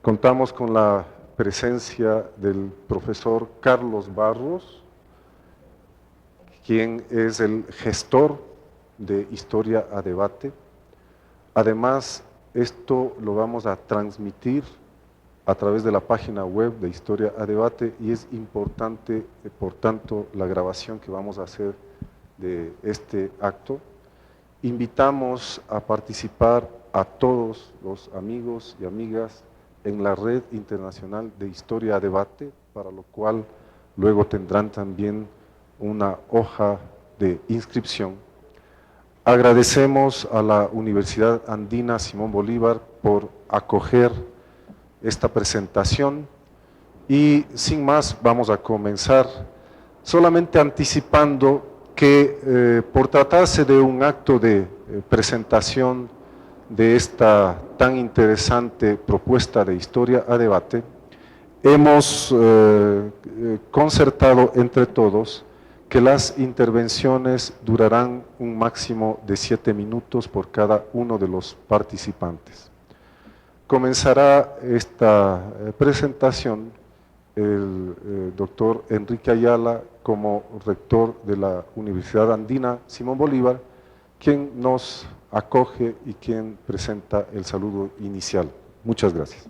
Contamos con la presencia del profesor Carlos Barros, quien es el gestor de Historia a Debate. Además, esto lo vamos a transmitir a través de la página web de Historia a Debate y es importante, por tanto, la grabación que vamos a hacer de este acto. Invitamos a participar a todos los amigos y amigas en la Red Internacional de Historia a Debate, para lo cual luego tendrán también una hoja de inscripción. Agradecemos a la Universidad Andina Simón Bolívar por acoger esta presentación y sin más vamos a comenzar, solamente anticipando que por tratarse de un acto de presentación de esta tan interesante propuesta de Historia a Debate, hemos concertado entre todos que las intervenciones durarán un máximo de 7 minutos por cada uno de los participantes. Comenzará esta presentación el doctor Enrique Ayala como rector de la Universidad Andina Simón Bolívar, quien nos acoge y quien presenta el saludo inicial. Muchas gracias.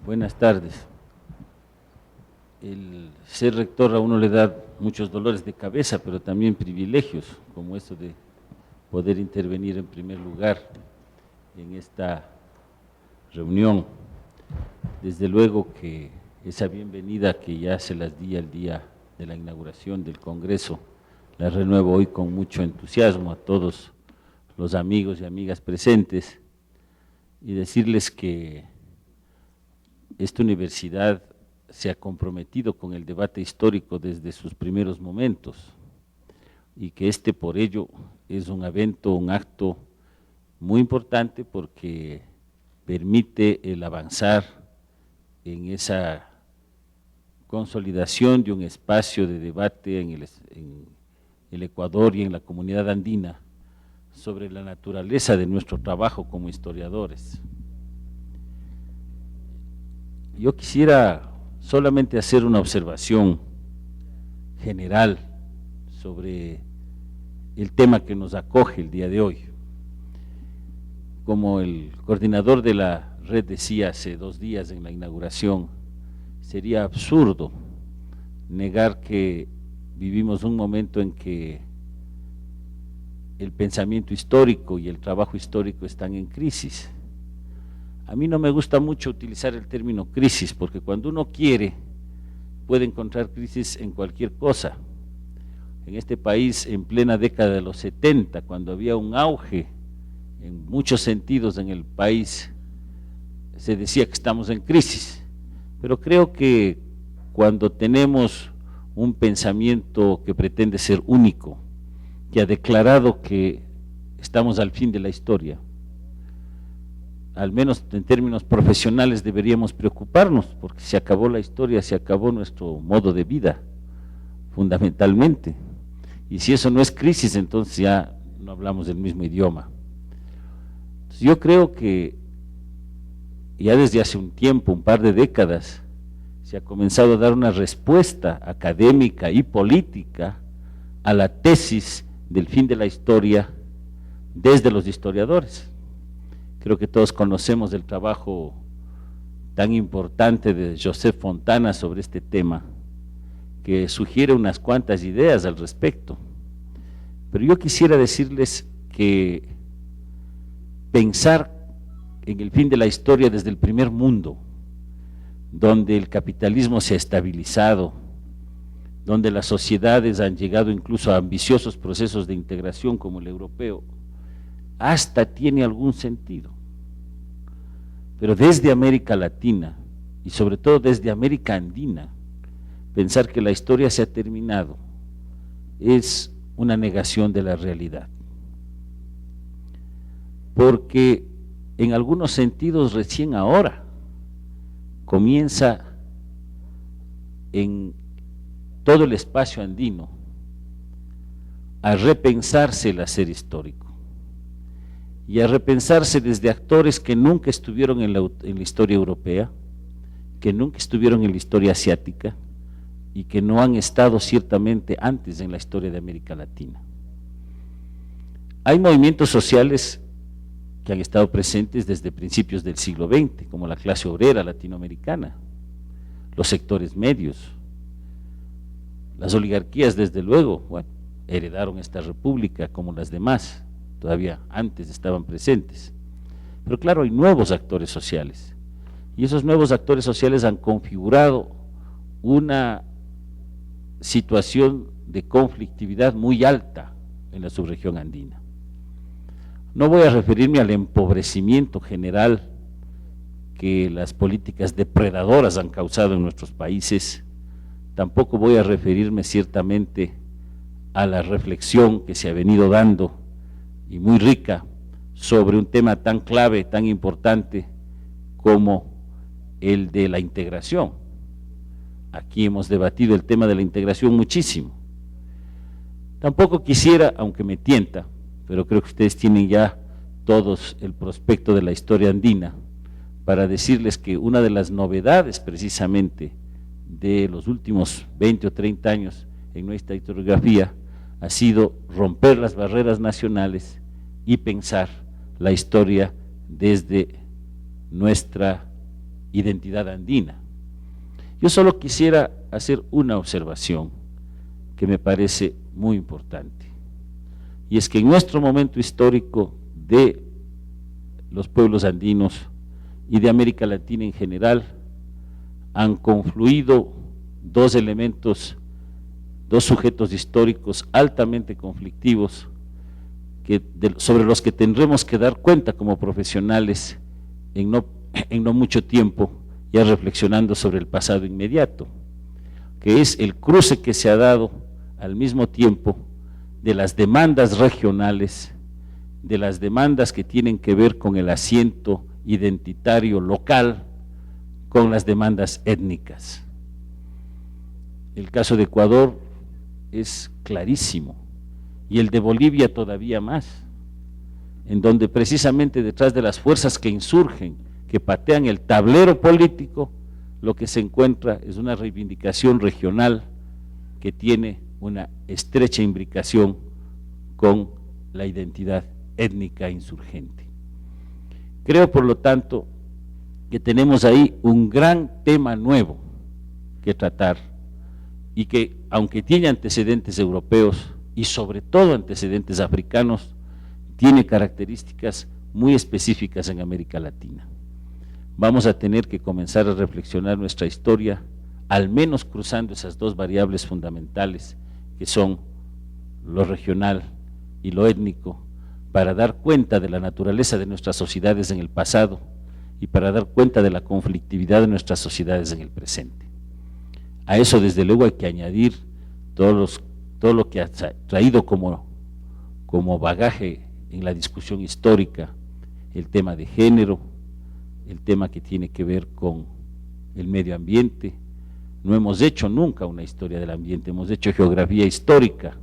Buenas tardes. El ser rector a uno le da muchos dolores de cabeza, pero también privilegios, como eso de poder intervenir en primer lugar en esta reunión. Desde luego que esa bienvenida que ya se las di al día de la inauguración del Congreso, la renuevo hoy con mucho entusiasmo a todos los amigos y amigas presentes y decirles que esta universidad se ha comprometido con el debate histórico desde sus primeros momentos y que por ello es un evento, un acto muy importante porque permite el avanzar en esa consolidación de un espacio de debate en el Ecuador y en la comunidad andina sobre la naturaleza de nuestro trabajo como historiadores. Yo quisiera solamente hacer una observación general sobre el tema que nos acoge el día de hoy. Como el coordinador de la red decía hace 2 días en la inauguración, sería absurdo negar que vivimos un momento en que el pensamiento histórico y el trabajo histórico están en crisis. A mí no me gusta mucho utilizar el término crisis, porque cuando uno quiere, puede encontrar crisis en cualquier cosa. En este país, en plena década de los 70, cuando había un auge en muchos sentidos en el país, se decía que estamos en crisis. Pero creo que cuando tenemos un pensamiento que pretende ser único, que ha declarado que estamos al fin de la historia, al menos en términos profesionales deberíamos preocuparnos, porque se acabó la historia, se acabó nuestro modo de vida, fundamentalmente. Y si eso no es crisis, entonces ya no hablamos del mismo idioma. Entonces yo creo que ya desde hace un tiempo, un par de décadas, se ha comenzado a dar una respuesta académica y política a la tesis del fin de la historia desde los historiadores. Creo que todos conocemos el trabajo tan importante de Joseph Fontana sobre este tema, que sugiere unas cuantas ideas al respecto. Pero yo quisiera decirles que pensar en el fin de la historia desde el primer mundo, donde el capitalismo se ha estabilizado, donde las sociedades han llegado incluso a ambiciosos procesos de integración como el europeo, hasta tiene algún sentido. Pero desde América Latina y sobre todo desde América Andina, pensar que la historia se ha terminado es una negación de la realidad. Porque en algunos sentidos recién ahora comienza en todo el espacio andino a repensarse el hacer histórico. y a repensarse desde actores que nunca estuvieron en la historia europea, que nunca estuvieron en la historia asiática y que no han estado ciertamente antes en la historia de América Latina. Hay movimientos sociales que han estado presentes desde principios del siglo XX, como la clase obrera latinoamericana, los sectores medios, las oligarquías, desde luego, bueno, heredaron esta república como las demás, todavía antes estaban presentes. Pero claro, hay nuevos actores sociales, y esos nuevos actores sociales han configurado una situación de conflictividad muy alta en la subregión andina. No voy a referirme al empobrecimiento general que las políticas depredadoras han causado en nuestros países, tampoco voy a referirme ciertamente a la reflexión que se ha venido dando y muy rica sobre un tema tan clave, tan importante como el de la integración. Aquí hemos debatido el tema de la integración muchísimo. Tampoco quisiera, aunque me tienta, pero creo que ustedes tienen ya todos el prospecto de la historia andina, para decirles que una de las novedades precisamente de los últimos 20 o 30 años en nuestra historiografía ha sido romper las barreras nacionales y pensar la historia desde nuestra identidad andina. Yo solo quisiera hacer una observación que me parece muy importante, y es que en nuestro momento histórico de los pueblos andinos y de América Latina en general han confluido dos elementos, dos sujetos históricos altamente conflictivos sobre los que tendremos que dar cuenta como profesionales en no mucho tiempo, ya reflexionando sobre el pasado inmediato, que es el cruce que se ha dado al mismo tiempo de las demandas regionales, de las demandas que tienen que ver con el asiento identitario local, con las demandas étnicas. El caso de Ecuador es clarísimo, y el de Bolivia todavía más, en donde precisamente detrás de las fuerzas que insurgen, que patean el tablero político, lo que se encuentra es una reivindicación regional que tiene una estrecha imbricación con la identidad étnica insurgente. Creo, por lo tanto, que tenemos ahí un gran tema nuevo que tratar, y que, aunque tiene antecedentes europeos y sobre todo antecedentes africanos, tiene características muy específicas en América Latina. Vamos a tener que comenzar a reflexionar nuestra historia, al menos cruzando esas dos variables fundamentales que son lo regional y lo étnico, para dar cuenta de la naturaleza de nuestras sociedades en el pasado y para dar cuenta de la conflictividad de nuestras sociedades en el presente. A eso, desde luego, hay que añadir todo lo que ha traído como bagaje en la discusión histórica, el tema de género, el tema que tiene que ver con el medio ambiente. No hemos hecho nunca una historia del ambiente, hemos hecho geografía histórica,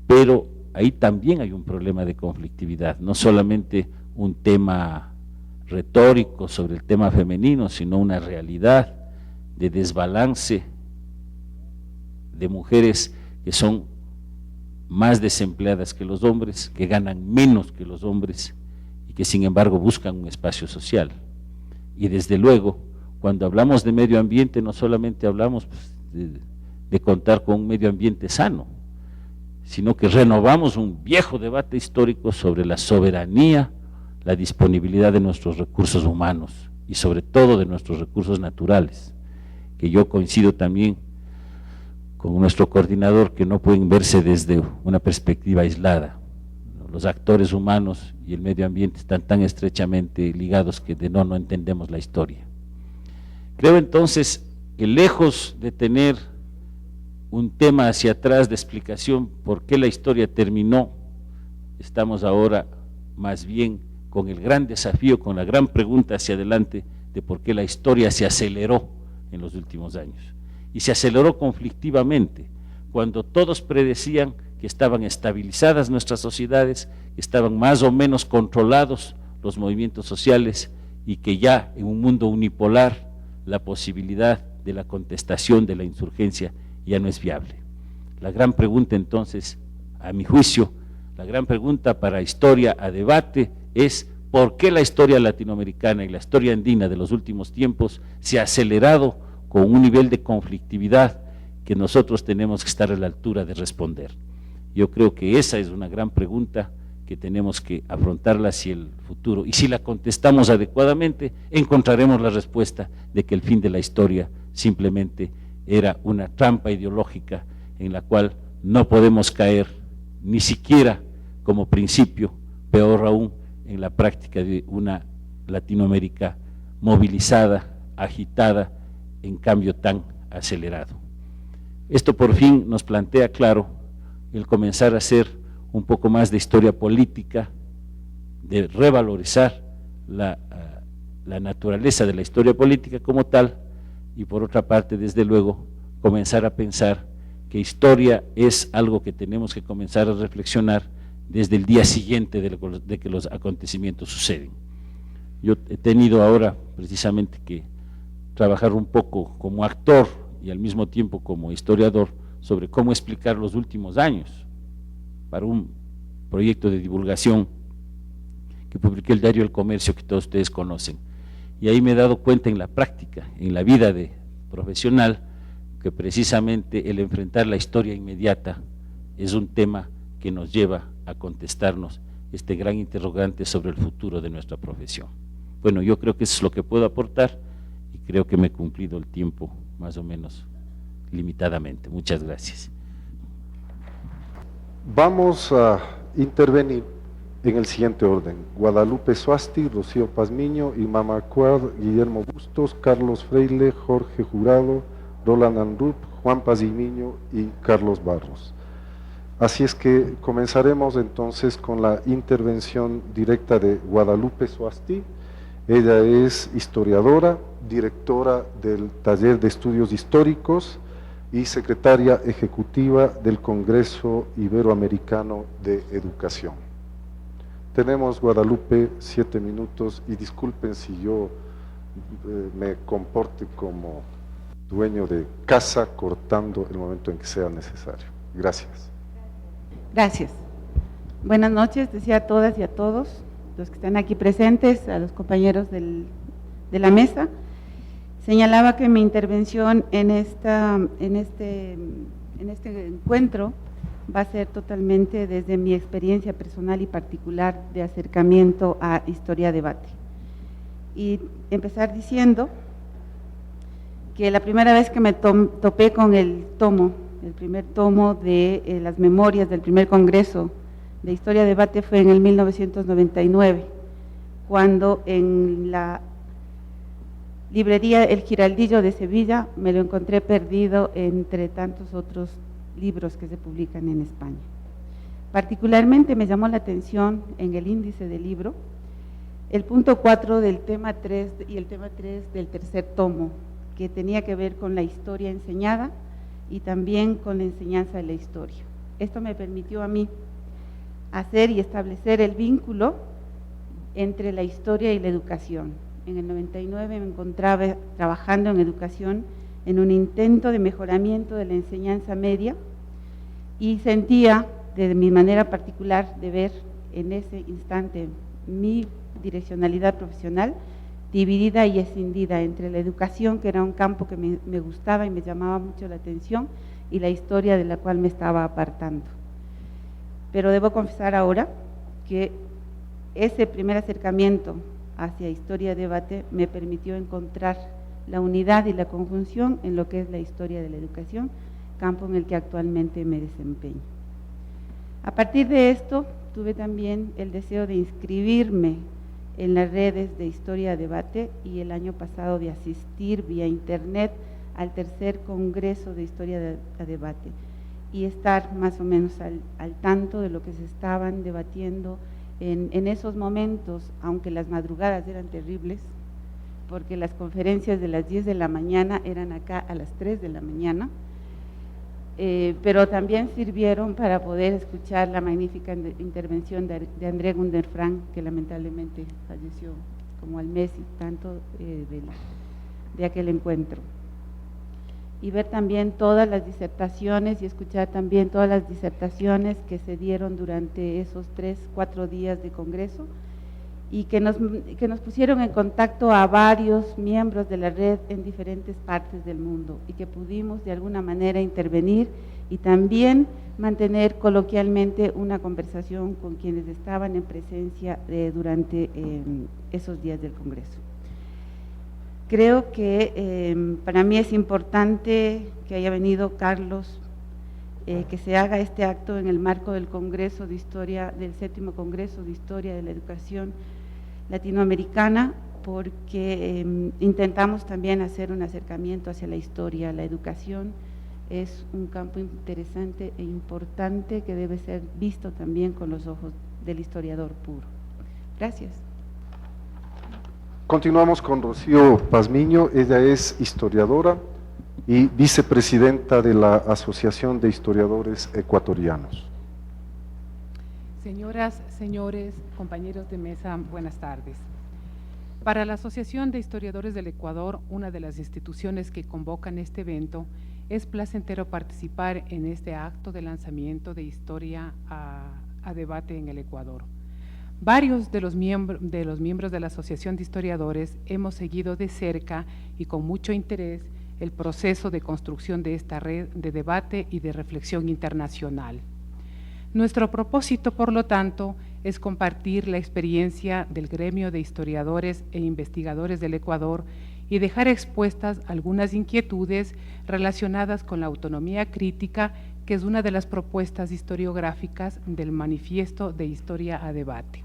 pero ahí también hay un problema de conflictividad, no solamente un tema retórico sobre el tema femenino, sino una realidad de desbalance de mujeres que son más desempleadas que los hombres, que ganan menos que los hombres y que sin embargo buscan un espacio social. Y desde luego, cuando hablamos de medio ambiente, no solamente hablamos de contar con un medio ambiente sano, sino que renovamos un viejo debate histórico sobre la soberanía, la disponibilidad de nuestros recursos humanos y sobre todo de nuestros recursos naturales, que yo coincido también con nuestro coordinador, que no pueden verse desde una perspectiva aislada. Los actores humanos y el medio ambiente están tan estrechamente ligados que no entendemos la historia. Creo entonces que, lejos de tener un tema hacia atrás de explicación por qué la historia terminó, estamos ahora más bien con el gran desafío, con la gran pregunta hacia adelante de por qué la historia se aceleró en los últimos años. Y se aceleró conflictivamente, cuando todos predecían que que estaban estabilizadas nuestras sociedades, que estaban más o menos controlados los movimientos sociales y que ya en un mundo unipolar la posibilidad de la contestación de la insurgencia ya no es viable. La gran pregunta entonces, a mi juicio, la gran pregunta para historia a debate es ¿por qué la historia latinoamericana y la historia andina de los últimos tiempos se ha acelerado con un nivel de conflictividad que nosotros tenemos que estar a la altura de responder? Yo creo que esa es una gran pregunta que tenemos que afrontarla hacia el futuro, y si la contestamos adecuadamente, encontraremos la respuesta de que el fin de la historia simplemente era una trampa ideológica en la cual no podemos caer ni siquiera como principio, peor aún en la práctica de una Latinoamérica movilizada, agitada, en cambio tan acelerado. Esto por fin nos plantea claro el comenzar a hacer un poco más de historia política, de revalorizar la naturaleza de la historia política como tal, y por otra parte, desde luego, comenzar a pensar que historia es algo que tenemos que comenzar a reflexionar desde el día siguiente de que los acontecimientos suceden. Yo he tenido ahora precisamente que trabajar un poco como actor y al mismo tiempo como historiador sobre cómo explicar los últimos años para un proyecto de divulgación que publiqué el diario El Comercio, que todos ustedes conocen. Y ahí me he dado cuenta en la práctica, en la vida profesional, que precisamente el enfrentar la historia inmediata es un tema que nos lleva a contestarnos este gran interrogante sobre el futuro de nuestra profesión. Bueno, yo creo que eso es lo que puedo aportar y creo que me he cumplido el tiempo más o menos limitadamente. Muchas gracias. Vamos a intervenir en el siguiente orden: Guadalupe Suasti, Rocío Pazmiño, Imam Acuad, Guillermo Bustos, Carlos Freile, Jorge Jurado, Roland Anrup, Juan Pazmiño y Carlos Barros. Así es que comenzaremos entonces con la intervención directa de Guadalupe Suasti. Ella es historiadora, directora del Taller de Estudios Históricos y secretaria ejecutiva del Congreso Iberoamericano de Educación. Tenemos, Guadalupe, 7 minutos, y disculpen si yo me comporte como dueño de casa, cortando el momento en que sea necesario. Gracias. Gracias. Buenas noches, decía a todas y a todos los que están aquí presentes, a los compañeros de la mesa. Señalaba que mi intervención en este encuentro va a ser totalmente desde mi experiencia personal y particular de acercamiento a historia-debate. Y empezar diciendo que la primera vez que me topé con el primer tomo de las memorias del primer congreso de historia-debate fue en el 1999, cuando en la librería El Giraldillo de Sevilla me lo encontré perdido entre tantos otros libros que se publican en España. Particularmente me llamó la atención en el índice del libro el punto 4 del tema 3 y el tema 3 del tercer tomo, que tenía que ver con la historia enseñada y también con la enseñanza de la historia. Esto me permitió a mí hacer y establecer el vínculo entre la historia y la educación. En el 99 me encontraba trabajando en educación en un intento de mejoramiento de la enseñanza media y sentía, de mi manera particular de ver en ese instante, mi direccionalidad profesional dividida y escindida entre la educación, que era un campo que me gustaba y me llamaba mucho la atención, y la historia de la cual me estaba apartando. Pero debo confesar ahora que ese primer acercamiento hacia historia-debate me permitió encontrar la unidad y la conjunción en lo que es la historia de la educación, campo en el que actualmente me desempeño. A partir de esto, tuve también el deseo de inscribirme en las redes de historia-debate y el año pasado de asistir vía internet al tercer congreso de historia-debate y estar más o menos al tanto de lo que se estaban debatiendo en esos momentos, aunque las madrugadas eran terribles, porque las conferencias de las 10 de la mañana eran acá a las 3 de la mañana, pero también sirvieron para poder escuchar la magnífica intervención de André Gunderfrank, que lamentablemente falleció como al mes y tanto de aquel encuentro. Y ver también todas las disertaciones y escuchar también todas las disertaciones que se dieron durante esos 3-4 días de congreso, y que nos pusieron en contacto a varios miembros de la red en diferentes partes del mundo, y que pudimos de alguna manera intervenir y también mantener coloquialmente una conversación con quienes estaban en presencia durante esos días del Congreso. Creo que para mí es importante que haya venido Carlos, que se haga este acto en el marco del Congreso de Historia, del 7º Congreso de Historia de la Educación Latinoamericana, porque intentamos también hacer un acercamiento hacia la historia. La educación es un campo interesante e importante que debe ser visto también con los ojos del historiador puro. Gracias. Continuamos con Rocío Pazmiño. Ella es historiadora y vicepresidenta de la Asociación de Historiadores Ecuatorianos. Señoras, señores, compañeros de mesa, buenas tardes. Para la Asociación de Historiadores del Ecuador, una de las instituciones que convocan este evento, es placentero participar en este acto de lanzamiento de Historia a debate en el Ecuador. Varios de los miembros de la Asociación de Historiadores hemos seguido de cerca y con mucho interés el proceso de construcción de esta red de debate y de reflexión internacional. Nuestro propósito, por lo tanto, es compartir la experiencia del gremio de historiadores e investigadores del Ecuador y dejar expuestas algunas inquietudes relacionadas con la autonomía crítica, que es una de las propuestas historiográficas del Manifiesto de Historia a Debate.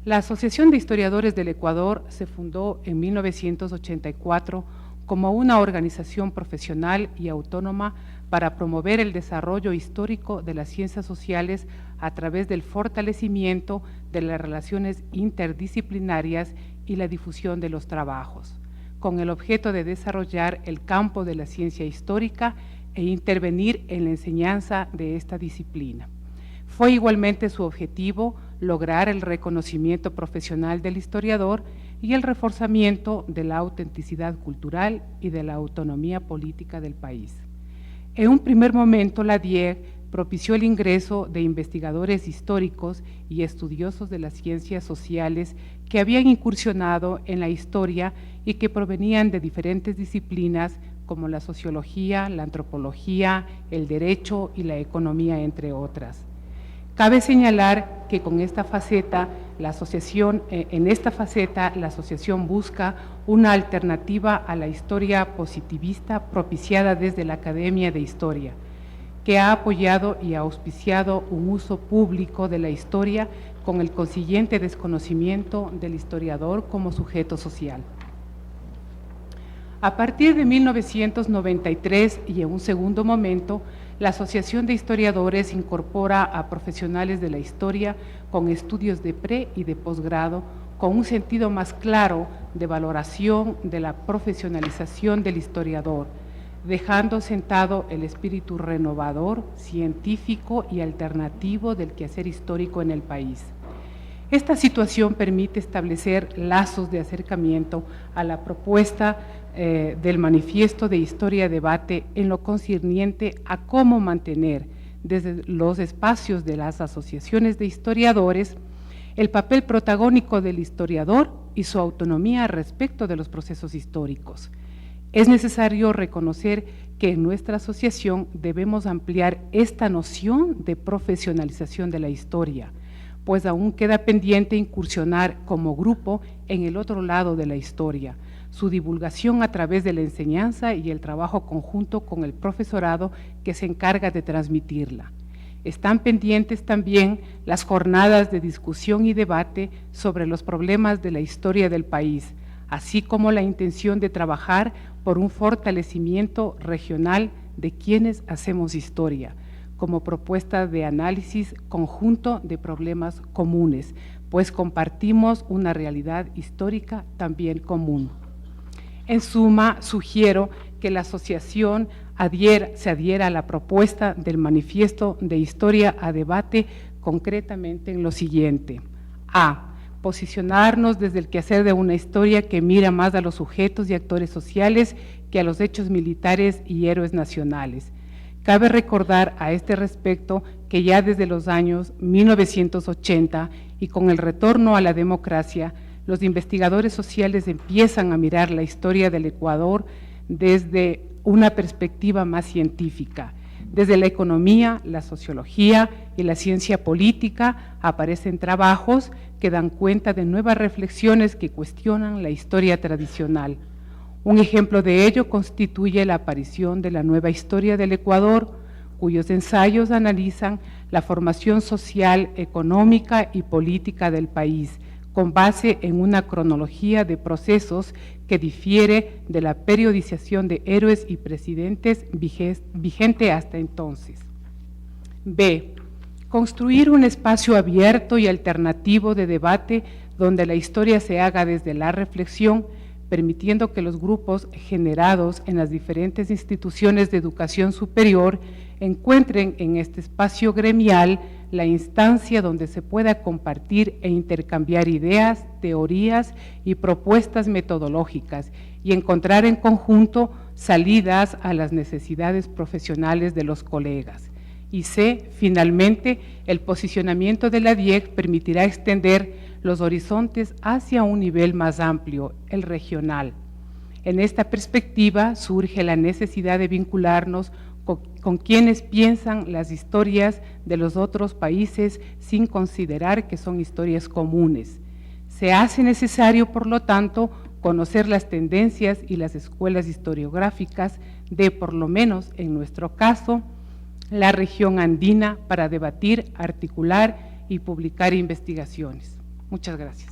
La Asociación de Historiadores del Ecuador se fundó en 1984 como una organización profesional y autónoma para promover el desarrollo histórico de las ciencias sociales a través del fortalecimiento de las relaciones interdisciplinarias y la difusión de los trabajos, con el objeto de desarrollar el campo de la ciencia histórica e intervenir en la enseñanza de esta disciplina. Fue igualmente su objetivo lograr el reconocimiento profesional del historiador y el reforzamiento de la autenticidad cultural y de la autonomía política del país. En un primer momento, la DIEG propició el ingreso de investigadores históricos y estudiosos de las ciencias sociales que habían incursionado en la historia y que provenían de diferentes disciplinas como la sociología, la antropología, el derecho y la economía, entre otras. Cabe señalar que con esta faceta, la asociación busca una alternativa a la historia positivista propiciada desde la Academia de Historia, que ha apoyado y auspiciado un uso público de la historia con el consiguiente desconocimiento del historiador como sujeto social. A partir de 1993 y en un segundo momento, la Asociación de Historiadores incorpora a profesionales de la historia con estudios de pre y de posgrado, con un sentido más claro de valoración de la profesionalización del historiador, dejando sentado el espíritu renovador, científico y alternativo del quehacer histórico en el país. Esta situación permite establecer lazos de acercamiento a la propuesta del Manifiesto de Historia Debate en lo concerniente a cómo mantener desde los espacios de las asociaciones de historiadores el papel protagónico del historiador y su autonomía respecto de los procesos históricos. Es necesario reconocer que en nuestra asociación debemos ampliar esta noción de profesionalización de la historia, pues aún queda pendiente incursionar como grupo en el otro lado de la historia, su divulgación a través de la enseñanza y el trabajo conjunto con el profesorado que se encarga de transmitirla. Están pendientes también las jornadas de discusión y debate sobre los problemas de la historia del país, así como la intención de trabajar por un fortalecimiento regional de quienes hacemos historia, como propuesta de análisis conjunto de problemas comunes, pues compartimos una realidad histórica también común. En suma, sugiero que la asociación se adhiera a la propuesta del manifiesto de Historia a Debate, concretamente en lo siguiente: A. Posicionarnos desde el quehacer de una historia que mira más a los sujetos y actores sociales que a los hechos militares y héroes nacionales. Cabe recordar a este respecto que ya desde los años 1980 y con el retorno a la democracia, los investigadores sociales empiezan a mirar la historia del Ecuador desde una perspectiva más científica. Desde la economía, la sociología y la ciencia política aparecen trabajos que dan cuenta de nuevas reflexiones que cuestionan la historia tradicional. Un ejemplo de ello constituye la aparición de la Nueva Historia del Ecuador, cuyos ensayos analizan la formación social, económica y política del país, con base en una cronología de procesos que difiere de la periodización de héroes y presidentes vigente hasta entonces. B. Construir un espacio abierto y alternativo de debate donde la historia se haga desde la reflexión, permitiendo que los grupos generados en las diferentes instituciones de educación superior encuentren en este espacio gremial la instancia donde se pueda compartir e intercambiar ideas, teorías y propuestas metodológicas y encontrar en conjunto salidas a las necesidades profesionales de los colegas. Y C, finalmente, el posicionamiento de la DIEC permitirá extender los horizontes hacia un nivel más amplio, el regional. En esta perspectiva surge la necesidad de vincularnos con quienes piensan las historias de los otros países sin considerar que son historias comunes. Se hace necesario, por lo tanto, conocer las tendencias y las escuelas historiográficas de, por lo menos en nuestro caso, la región andina para debatir, articular y publicar investigaciones. Muchas gracias.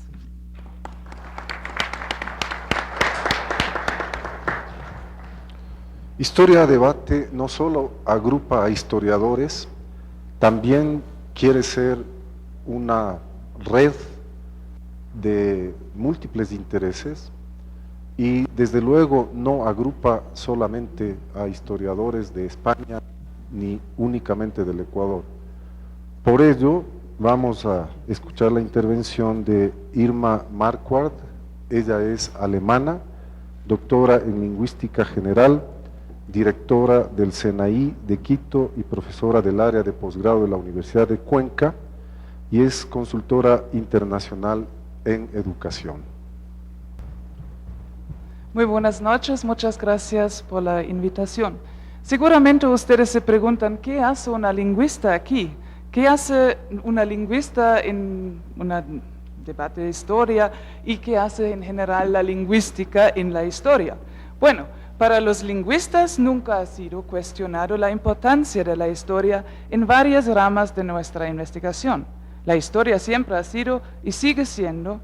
Historia a Debate no solo agrupa a historiadores, también quiere ser una red de múltiples intereses y desde luego no agrupa solamente a historiadores de España ni únicamente del Ecuador. Por ello, vamos a escuchar la intervención de Irma Marquardt. Ella es alemana, doctora en Lingüística General, directora del SENAI de Quito y profesora del área de posgrado de la Universidad de Cuenca, y es consultora internacional en educación. Muy buenas noches, muchas gracias por la invitación. Seguramente ustedes se preguntan, ¿qué hace una lingüista aquí? ¿Qué hace una lingüista en un debate de historia y qué hace en general la lingüística en la historia? Bueno, para los lingüistas nunca ha sido cuestionado la importancia de la historia en varias ramas de nuestra investigación. La historia siempre ha sido y sigue siendo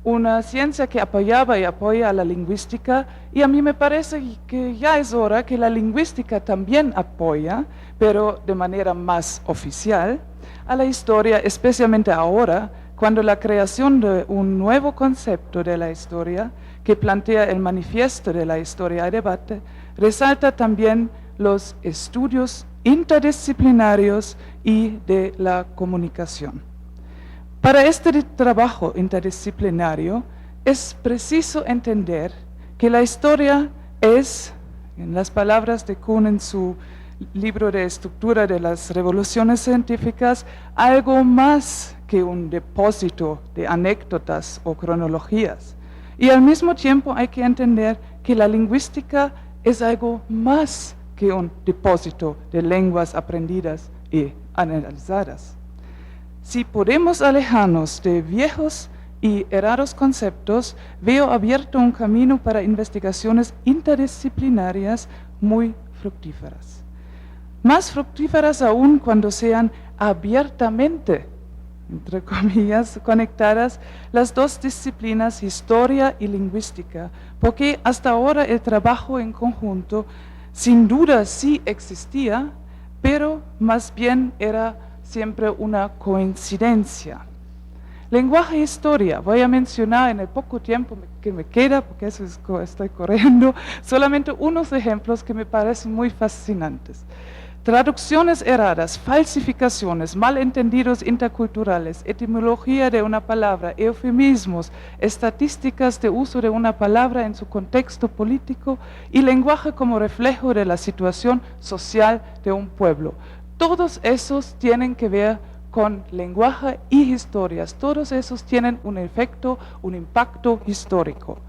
una ciencia que apoyaba y apoya a la lingüística, y a mí me parece que ya es hora que la lingüística también apoya, pero de manera más oficial, a la historia, especialmente ahora, cuando la creación de un nuevo concepto de la historia que plantea el manifiesto de la historia a debate, resalta también los estudios interdisciplinarios y de la comunicación. Para este trabajo interdisciplinario es preciso entender que la historia es, en las palabras de Kuhn en su libro de estructura de las revoluciones científicas, algo más que un depósito de anécdotas o cronologías. Y al mismo tiempo hay que entender que la lingüística es algo más que un depósito de lenguas aprendidas y analizadas. Si podemos alejarnos de viejos y errados conceptos, veo abierto un camino para investigaciones interdisciplinarias muy fructíferas. Más fructíferas aún cuando sean abiertamente, entre comillas, conectadas las dos disciplinas, historia y lingüística, porque hasta ahora el trabajo en conjunto sin duda sí existía, pero más bien era siempre una coincidencia. Lenguaje e historia, voy a mencionar en el poco tiempo que me queda, porque eso estoy corriendo, solamente unos ejemplos que me parecen muy fascinantes. Traducciones erradas, falsificaciones, malentendidos interculturales, etimología de una palabra, eufemismos, estadísticas de uso de una palabra en su contexto político y lenguaje como reflejo de la situación social de un pueblo. Todos esos tienen que ver con lenguaje y historias. Todos esos tienen un efecto, un impacto histórico.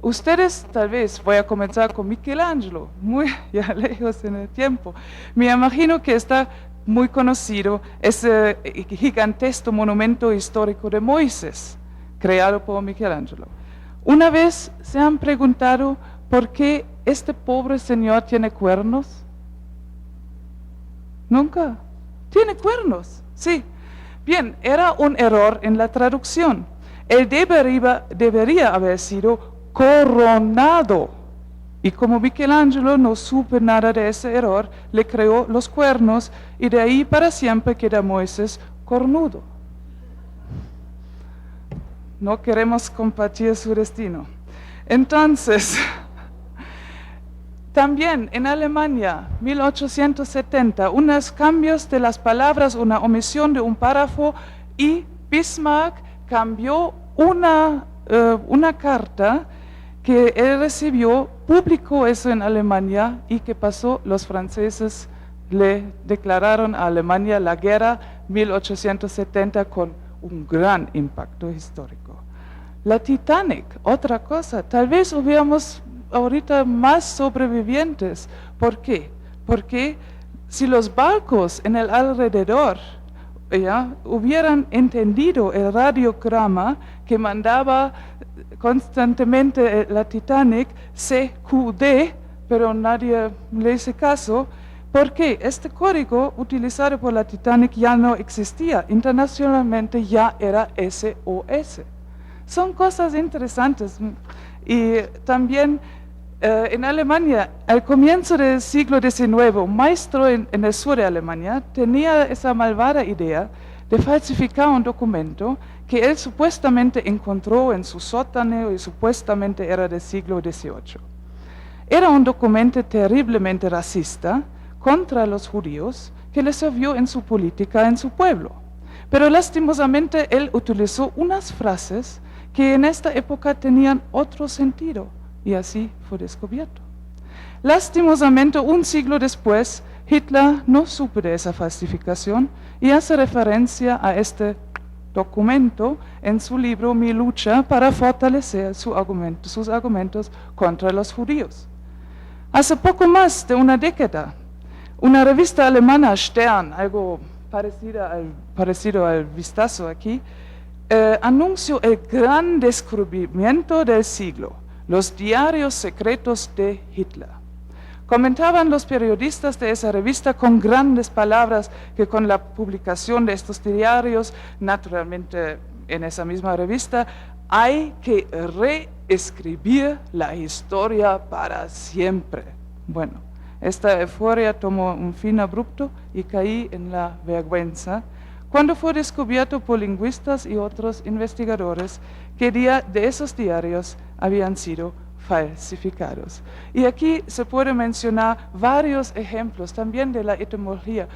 Ustedes, tal vez, voy a comenzar con Michelangelo, muy ya lejos en el tiempo. Me imagino que está muy conocido ese gigantesco monumento histórico de Moisés, creado por Michelangelo. Una vez se han preguntado por qué este pobre señor tiene cuernos. Nunca. Tiene cuernos, sí. Bien, era un error en la traducción. Él debería haber sido coronado. Y como Michelangelo no supo nada de ese error, le creó los cuernos y de ahí para siempre queda Moisés cornudo. No queremos compartir su destino. Entonces, también en Alemania, 1870, unos cambios de las palabras, una omisión de un párrafo y Bismarck cambió una carta que él recibió, publicó eso en Alemania y que pasó, los franceses le declararon a Alemania la guerra 1870 con un gran impacto histórico. La Titanic, otra cosa, tal vez hubiéramos ahorita más sobrevivientes. ¿Por qué? Porque si los barcos en el alrededor hubieran entendido el radiograma que mandaba constantemente la Titanic, CQD, pero nadie le hizo caso, porque este código utilizado por la Titanic ya no existía, internacionalmente ya era SOS. Son cosas interesantes. Y también en Alemania, al comienzo del siglo XIX, un maestro en el sur de Alemania tenía esa malvada idea de falsificar un documento que él supuestamente encontró en su sótano y supuestamente era del siglo XVIII. Era un documento terriblemente racista contra los judíos que le sirvió en su política en su pueblo. Pero lastimosamente él utilizó unas frases que en esta época tenían otro sentido y así fue descubierto. Lastimosamente, un siglo después, Hitler no supo de esa falsificación y hace referencia a este documento en su libro Mi lucha para fortalecer sus argumentos contra los judíos. Hace poco más de una década, una revista alemana, Stern, algo parecido al vistazo aquí, anunció el gran descubrimiento del siglo, los diarios secretos de Hitler. Comentaban los periodistas de esa revista con grandes palabras que con la publicación de estos diarios, naturalmente en esa misma revista, hay que reescribir la historia para siempre. Bueno, esta euforia tomó un fin abrupto y caí en la vergüenza cuando fue descubierto por lingüistas y otros investigadores que de esos diarios habían sido falsificados. Y aquí se puede mencionar varios ejemplos también de la etimología.